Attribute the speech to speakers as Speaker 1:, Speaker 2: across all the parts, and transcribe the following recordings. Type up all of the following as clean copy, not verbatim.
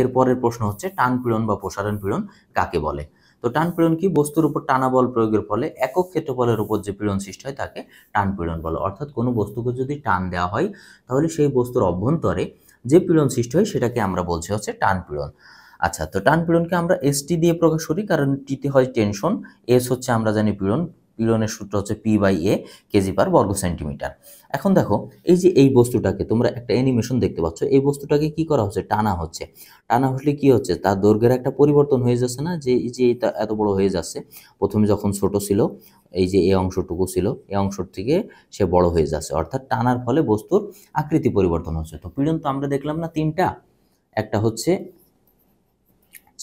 Speaker 1: এরপরের প্রশ্ন হচ্ছে টান পীড়ন বা প্রসারণ পীড়ন কাকে বলে। তো টান পীড়ন কি? বস্তুর উপর টানা বল প্রয়োগের ফলে একক ক্ষেত্রফলের উপর যে পীড়ন সৃষ্টি হয় তাকে টান পীড়ন বলে। অর্থাৎ কোনো বস্তুকে যদি টান দেওয়া হয় তাহলে সেই বস্তুর অভ্যন্তরে যে পীড়ন সৃষ্টি হয় সেটাকে আমরা বলছি হচ্ছে টান পীড়ন। আচ্ছা, তো টান পীড়নকে আমরা এসটি দিয়ে প্রকাশ করি, কারণ টিতে হয় টেনশন, এস হচ্ছে আমরা জানি পীড়ন, পীড়নের সূত্র হচ্ছে P/A কেজি পার বর্গ সেন্টিমিটার। এখন দেখো এই যে এই বস্তুটাকে তোমরা একটা অ্যানিমেশন দেখতে পাচ্ছ, এই বস্তুটাকে কি করা হচ্ছে? টানা হচ্ছে। টানা হলে কি হচ্ছে? তার দৈর্ঘ্যের একটা পরিবর্তন হয়ে যাচ্ছে না, যে এই যে এটা এত বড় হয়ে যাচ্ছে। প্রথমে যখন ছোট ছিল এই যে এই অংশটুকু ছিল, এই অংশ থেকে সে বড় হয়ে যাচ্ছে, অর্থাৎ টানার ফলে বস্তুর আকৃতি পরিবর্তন হচ্ছে। তো পীড়ন তো আমরা দেখলাম না তিনটা, একটা হচ্ছে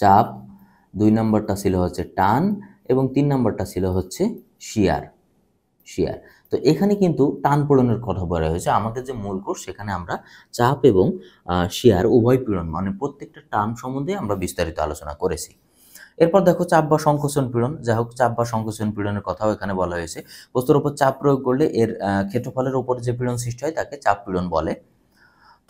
Speaker 1: চাপ, 2 নম্বরটা ছিল হচ্ছে টান এবং 3 নম্বরটা ছিল হচ্ছে শিয়ার। শিয়ার। তো এখানে কিন্তু টান পীড়নের কথা বলা হয়েছে। আমাদের যে মূল কোর্স সেখানে আমরা চাপ এবং শিয়ার উভয় পীড়ন মানে প্রত্যেকটা টার্ম সম্বন্ধে আমরা বিস্তারিত আলোচনা করেছি। এরপর দেখো চাপ বা সংকোচন পীড়ন। যাই হোক, চাপ বা সংকোচন পীড়নের কথাও এখানে বলা হয়েছে। বস্তুর উপর চাপ প্রয়োগ করলে এর ক্ষেত্রফলের উপর যে পীড়ন সৃষ্টি হয় তাকে চাপ পীড়ন বলে।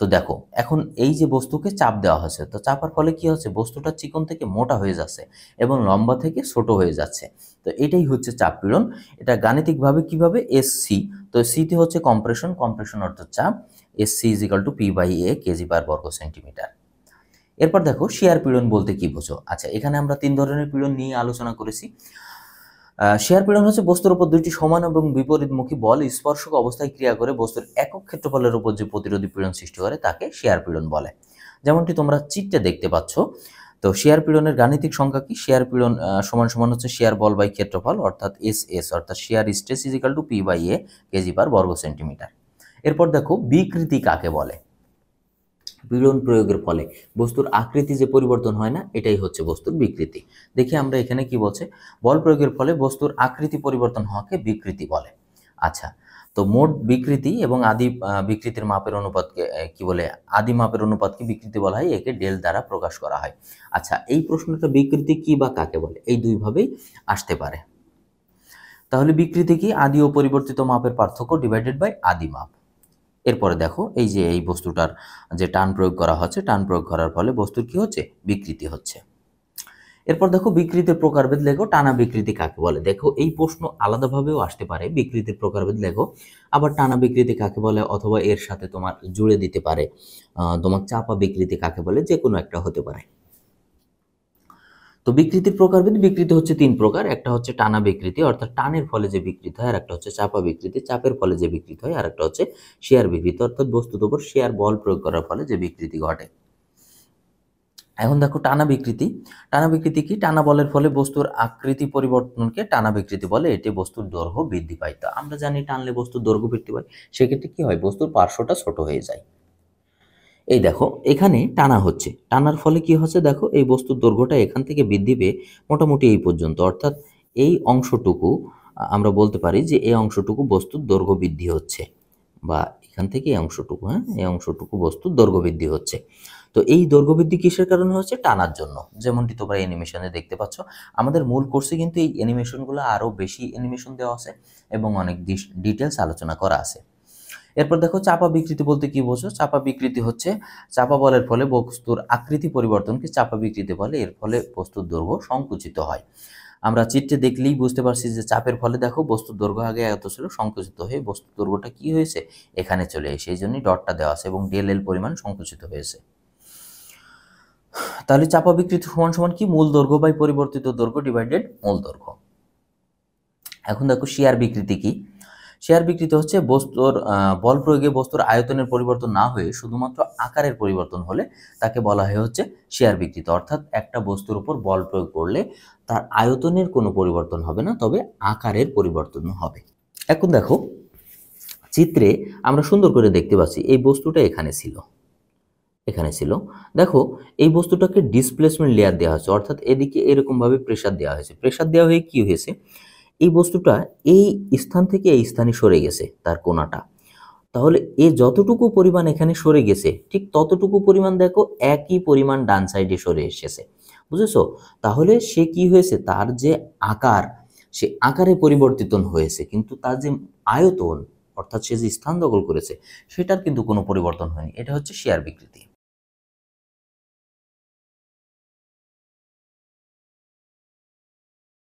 Speaker 1: তো দেখো এখন এই যে বস্তুকে চাপ দেওয়া হয়েছে, তো চাপার ফলে কি হচ্ছে? বস্তুটা চিকন থেকে মোটা হয়ে যাচ্ছে এবং লম্বা থেকে ছোট হয়ে যাচ্ছে। তো এটাই হচ্ছে চাপ পীড়ন। এটা গাণিতিকভাবে কিভাবে? এসসি, তো সিতে হচ্ছে কম্প্রেশন, কম্প্রেশন অর্থাৎ চাপ, SC is equal to P/A KG per বর্গ সেন্টিমিটার। এরপর দেখো শিয়ার পীড়ন বলতে কি বোঝো? আচ্ছা, এখানে আমরা 3 ধরনের পীড়ন নিয়ে আলোচনা করেছি। শিয়ার পীড়ন হচ্ছে বস্তুর উপর দুইটি সমান এবং বিপরীতমুখী বল স্পর্শক অবস্থায় ক্রিয়া করে বস্তুর একক ক্ষেত্রফলের উপর যে প্রতিরোধী পীড়ন সৃষ্টি করে তাকে শিয়ার পীড়ন বলে। যেমনটি তোমরা চিত্রে দেখতে পাচ্ছ। তো শিয়ার পীড়নের গাণিতিক সংখ্যা কি? শিয়ার পীড়ন সমান সমান হচ্ছে শিয়ার বল বাই ক্ষেত্রফল অর্থাৎ এস অর্থাৎ shear stress is equal to P/A KG per বর্গ সেন্টিমিটার। এরপর দেখো বিকৃতি কাকে বলে? পীড়ন প্রয়োগের ফলে বস্তুর আকৃতি যে পরিবর্তন হয় না, এটাই হচ্ছে বস্তুর বিকৃতি। দেখি আমরা এখানে কি বলছে? বল প্রয়োগের ফলে বস্তুর আকৃতি পরিবর্তন হওয়াকে বিকৃতি বলে। আচ্ছা, তো মোট বিকৃতি এবং আদি বিকৃতির মাপের অনুপাতকে কি বলে? আদি মাপের অনুপাতকে বিকৃতি বলা হয়, একে ডেল দ্বারা প্রকাশ করা হয়। আচ্ছা, এই প্রশ্নটা বিকৃতি কি বা কাকে বলে এই দুইভাবেই আসতে পারে। তাহলে বিকৃতি কি? আদি ও পরিবর্তিত মাপের পার্থক্য ডিভাইডেড বাই আদি মাপ। এরপরে দেখো এই যে এই বস্তুটার যে টান প্রয়োগ করা হচ্ছে, টান প্রয়োগ করার ফলে বস্তুর কি হচ্ছে? বিকৃতি হচ্ছে। এরপর দেখো বিকৃতির প্রকারভেদ লেখো। টানা বিকৃতি কাকে বলে? দেখো এই প্রশ্ন আলাদাভাবেও আসতে পারে, বিকৃতির প্রকারভেদ লেখো। আবার টানা বিকৃতি কাকে বলে, অথবা এর সাথে তোমার জুড়ে দিতে পারে তোমার চাপা বিকৃতি কাকে বলে, যে কোনো একটা হতে পারে। তো বিকৃতির প্রকারভেদ, বিকৃতি হচ্ছে 3 প্রকার। একটা হচ্ছে টানা বিকৃতি অর্থাৎ টানের ফলে যে বিকৃতি হয়, আর একটা হচ্ছে চাপা বিকৃতি, চাপের ফলে যে বিকৃতি হয়, আর একটা হচ্ছে শিয়ার বিকৃতি অর্থাৎ বস্তুর উপর শিয়ার বল প্রয়োগ করার ফলে যে বিকৃতি ঘটে। এখন দেখো টানা বিকৃতি। টানা বিকৃতি কি? টানা বলের ফলে বস্তুর আকৃতি পরিবর্তনকে টানা বিকৃতি বলে। এতে বস্তুর দৈর্ঘ্য বৃদ্ধি পায়। তো আমরা জানি টানলে বস্তুর দৈর্ঘ্য বৃদ্ধি পায়, সেক্ষেত্রে কি হয়? বস্তুর পার্শ্বটা ছোট হয়ে যায়। এই দেখো এখানে টানা হচ্ছে, টানার ফলে কি হচ্ছে? দেখো এই বস্তুর দৈর্ঘ্যটা এখান থেকে বৃদ্ধি পেয়ে মোটামুটি এই পর্যন্ত, অর্থাৎ এই অংশটুকু আমরা বলতে পারি যে এই অংশটুকু বস্তুর দৈর্ঘ্য বৃদ্ধি হচ্ছে, বা এখান থেকে এই অংশটুকু, হ্যাঁ, এই অংশটুকু বস্তুর দৈর্ঘ্য বৃদ্ধি হচ্ছে। তো এই দৈর্ঘ্য বৃদ্ধি কিসের কারণে হচ্ছে? টানার জন্য। যেমনটি তোমরা অ্যানিমেশনে দেখতে পাচ্ছ। আমাদের মূল কোর্সে কিন্তু এই অ্যানিমেশনগুলো আরও বেশি অ্যানিমেশন দেওয়া আছে এবং অনেক ডিটেলস আলোচনা করা আছে। এরপর দেখো চাপা বিকৃতি বলতে কি বোঝো? চাপা বিকৃতি হচ্ছে চাপা বলের ফলে বস্তুর আকৃতি পরিবর্তনকে চাপা বিকৃতি বলে। এর ফলে বস্তুর দৈর্ঘ্য সংকুচিত হয়। আমরা চিত্রে দেখলেই বুঝতে পারছি যে চাপের ফলে দেখো বস্তুর দৈর্ঘ্য আগে এত ছিল, সংকুচিত হয়ে বস্তুর দৈর্ঘ্যটা কি হয়েছে? এখানে চলে এসে এই জন্যই ডটটা দেওয়া আছে এবং ডেল এল পরিমাণ সংকুচিত হয়েছে। তাহলে চাপা বিকৃতি সমান সমান কি? মূল দৈর্ঘ্য বাই পরিবর্তিত দৈর্ঘ্য ডিভাইডেড মূল দৈর্ঘ্য। এখন দেখো শিয়ার বিকৃতি কি? শিয়ার বিকৃতি হচ্ছে বস্তুর বল প্রয়োগে বস্তুর আয়তনের পরিবর্তন না হয়ে শুধুমাত্র আকারের পরিবর্তন হলে তাকে বলা হয় হচ্ছে শিয়ার বিকৃতি। অর্থাৎ একটা বস্তুর উপর বল প্রয়োগ করলে তার আয়তনের কোনো পরিবর্তন হবে না, তবে আকারের পরিবর্তন হবে। এখন দেখো চিত্রে আমরা সুন্দর করে দেখতে পাচ্ছি এই বস্তুটা এখানে ছিল, এখানে ছিল। দেখো এই বস্তুটাকে ডিসপ্লেসমেন্ট লেয়ার দেওয়া হয়েছে, অর্থাৎ এদিকে এরকমভাবে প্রেসার দেওয়া হয়েছে। প্রেসার দেওয়া হয়ে কি হয়েছে? এই বস্তুটা এই স্থান থেকে এই স্থানে সরে গেছে তার কোণাটা। তাহলে এ যতটুকু পরিমাণ এখানে সরে গেছে ঠিক ততটুকু পরিমাণ দেখো একই পরিমাণ ডান সাইডে সরে এসেছে। বুঝেছো? তাহলে সে কি হয়েছে? তার যে আকার, সে আকারে পরিবর্তিত হয়েছে, কিন্তু তার যে আয়তন অর্থাৎ সে যে স্থান দখল করেছে সেটার কিন্তু কোনো পরিবর্তন হয়নি। এটা হচ্ছে শিয়ার বিকৃতি।